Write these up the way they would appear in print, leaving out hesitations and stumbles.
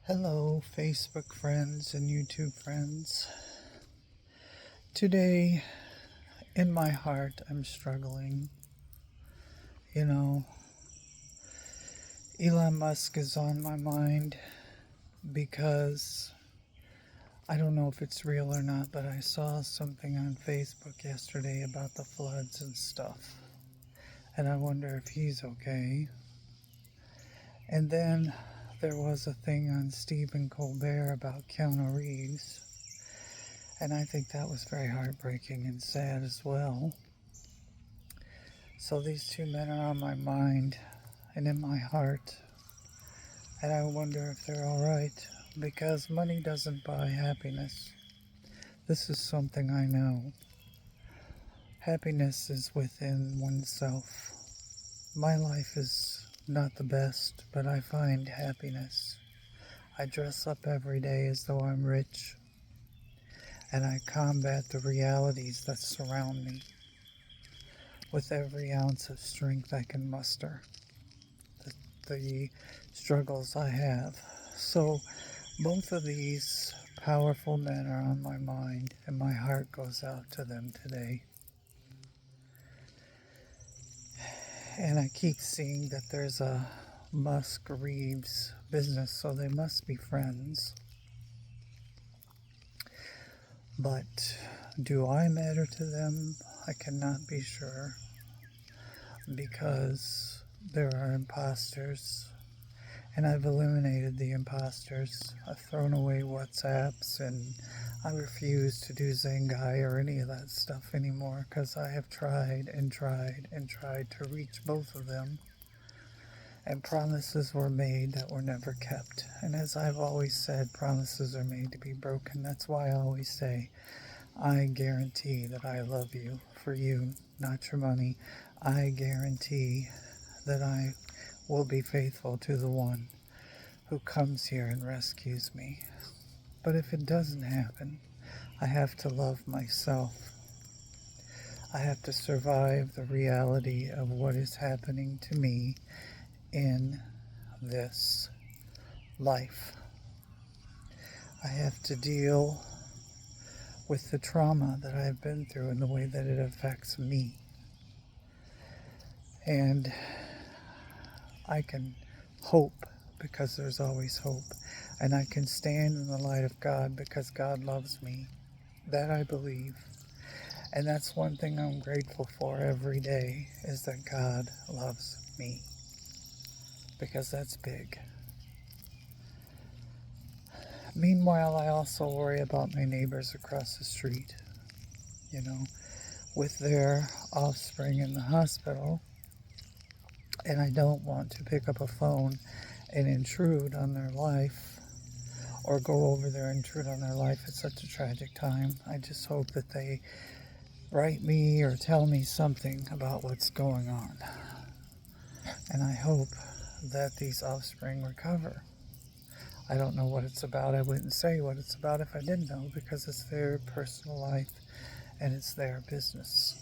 Hello, Facebook friends and YouTube friends. Today, in my heart, I'm struggling. You know, Elon Musk is on my mind because I don't know if it's real or not, but I saw something on Facebook yesterday about the floods and stuff. And I wonder if he's okay. And then there was a thing on Stephen Colbert about Keanu Reeves. And I think that was very heartbreaking and sad as well. So these two men are on my mind and in my heart, and I wonder if they're alright, because money doesn't buy happiness. This is something I know. Happiness is within oneself. My life is not the best, but I find happiness. I dress up every day as though I'm rich, and I combat the realities that surround me with every ounce of strength I can muster. The struggles I have. So both of these powerful men are on my mind, and my heart goes out to them today. And I keep seeing that there's a Musk Reeves business, so they must be friends. But do I matter to them? I cannot be sure, because there are imposters, and I've eliminated the imposters. I've thrown away WhatsApps, and I refuse to do Zengai or any of that stuff anymore, because I have tried and tried and tried to reach both of them, and promises were made that were never kept. And as I've always said, promises are made to be broken. That's why I always say, I guarantee that I love you for you, not your money. I guarantee that I will be faithful to the one who comes here and rescues me. But if it doesn't happen, I have to love myself. I have to survive the reality of what is happening to me in this life. I have to deal with the trauma that I've been through and the way that it affects me. And I can hope, because there's always hope. And I can stand in the light of God because God loves me. That I believe. And that's one thing I'm grateful for every day, is that God loves me. Because that's big. Meanwhile, I also worry about my neighbors across the street, with their offspring in the hospital. And I don't want to pick up a phone and intrude on their life, or go over there and intrude on their life at such a tragic time. I just hope that they write me or tell me something about what's going on. And I hope that these offspring recover. I don't know what it's about. I wouldn't say what it's about if I didn't know, because it's their personal life and it's their business.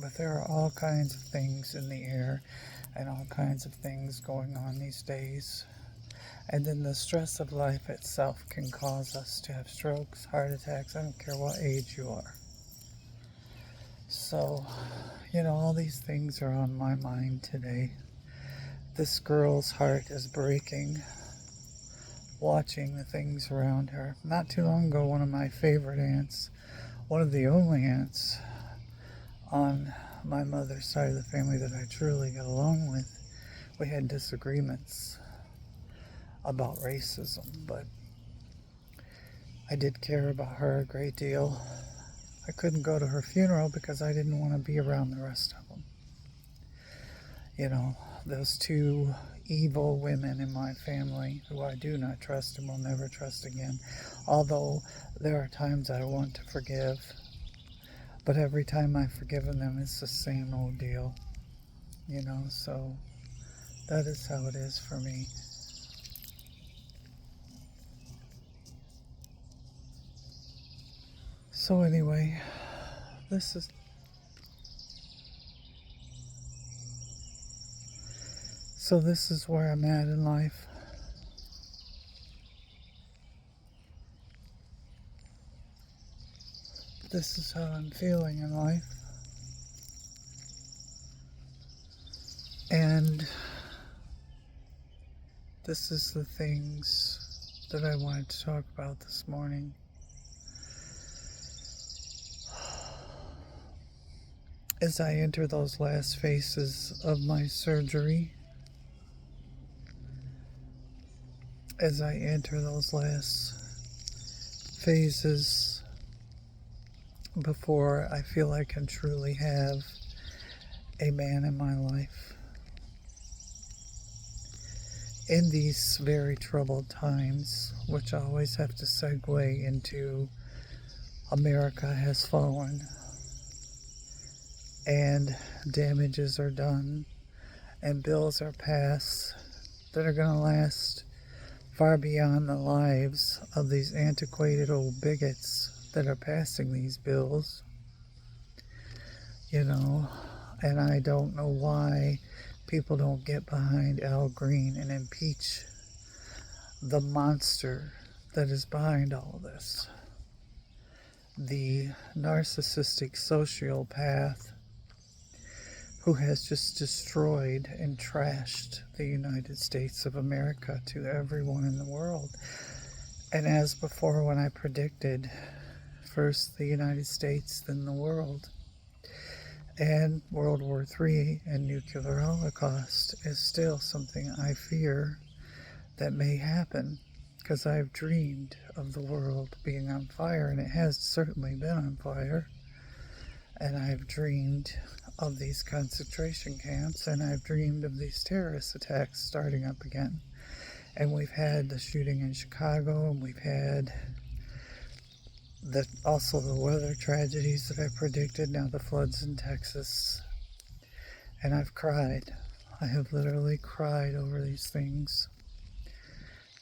But there are all kinds of things in the air and all kinds of things going on these days. And then the stress of life itself can cause us to have strokes, heart attacks. I don't care what age you are. So, all these things are on my mind today. This girl's heart is breaking, watching the things around her. Not too long ago, one of my favorite aunts, one of the only aunts on my mother's side of the family that I truly got along with, we had disagreements about racism, but I did care about her a great deal. I couldn't go to her funeral because I didn't want to be around the rest of them. Those two evil women in my family who I do not trust and will never trust again. Although there are times I want to forgive, but every time I've forgiven them, it's the same old deal. So that is how it is for me. So anyway, this is where I'm at in life. This is how I'm feeling in life. And this is the things that I wanted to talk about this morning. As I enter those last phases of my surgery, as I enter those last phases before I feel I can truly have a man in my life, in these very troubled times, which I always have to segue into America has fallen and damages are done and bills are passed that are going to last far beyond the lives of these antiquated old bigots that are passing these bills, and I don't know why people don't get behind Al Green and impeach the monster that is behind all of this. The narcissistic sociopath who has just destroyed and trashed the United States of America to everyone in the world. And as before, when I predicted first the United States, then the world, and World War III and nuclear holocaust is still something I fear that may happen, because I've dreamed of the world being on fire, and it has certainly been on fire. And I've dreamed of these concentration camps, and I've dreamed of these terrorist attacks starting up again. And we've had the shooting in Chicago, and we've had also the weather tragedies that I predicted, now the floods in Texas. And I've cried. I have literally cried over these things.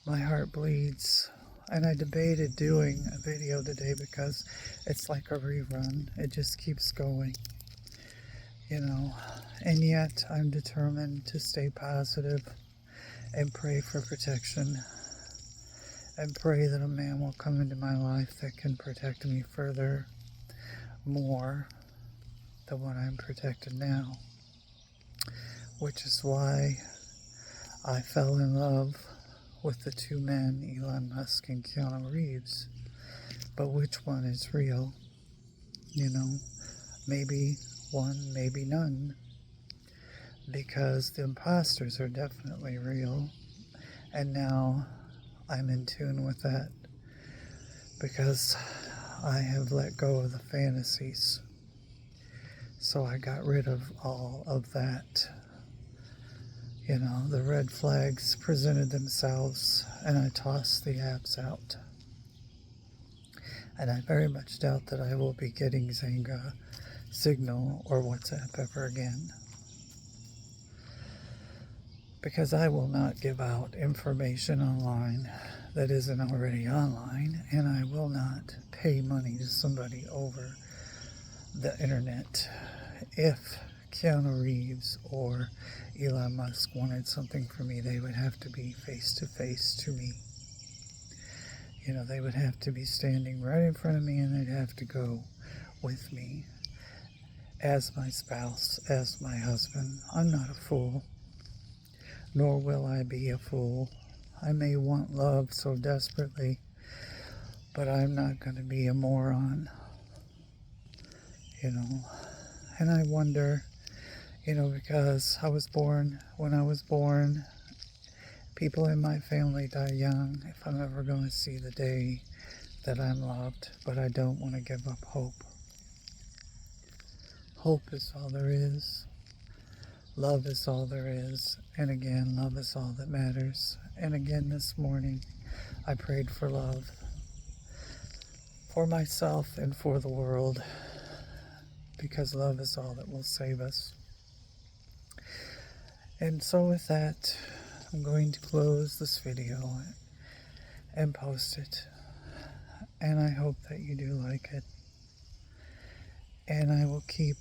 My heart bleeds. And I debated doing a video today because it's like a rerun. It just keeps going, And yet I'm determined to stay positive and pray for protection and pray that a man will come into my life that can protect me further, more than what I'm protected now. Which is why I fell in love with the two men, Elon Musk and Keanu Reeves. But which one is real? Maybe one, maybe none. Because the imposters are definitely real. And now I'm in tune with that. Because I have let go of the fantasies. So I got rid of all of that. The red flags presented themselves, and I tossed the apps out. And I very much doubt that I will be getting Zynga, Signal, or WhatsApp ever again. Because I will not give out information online that isn't already online, and I will not pay money to somebody over the internet. If Keanu Reeves or Elon Musk wanted something from me, they would have to be face to face to me. They would have to be standing right in front of me, and they'd have to go with me as my spouse, as my husband. I'm not a fool, nor will I be a fool. I may want love so desperately, but I'm not going to be a moron, And I wonder, because when I was born, people in my family die young, if I'm ever going to see the day that I'm loved, but I don't want to give up hope. Hope is all there is. Love is all there is. And again, love is all that matters. And again, this morning, I prayed for love. For myself and for the world. Because love is all that will save us. And so with that, I'm going to close this video and post it. And I hope that you do like it. And I will keep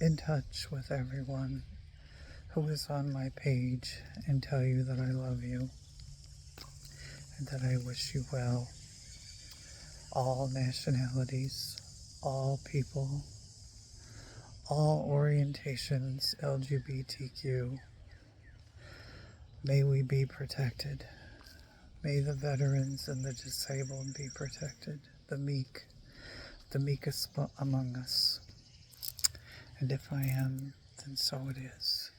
in touch with everyone who is on my page and tell you that I love you and that I wish you well. all nationalities, all people, all orientations, LGBTQ. May we be protected. May the veterans and the disabled be protected. The meekest among us. And if I am, then so it is.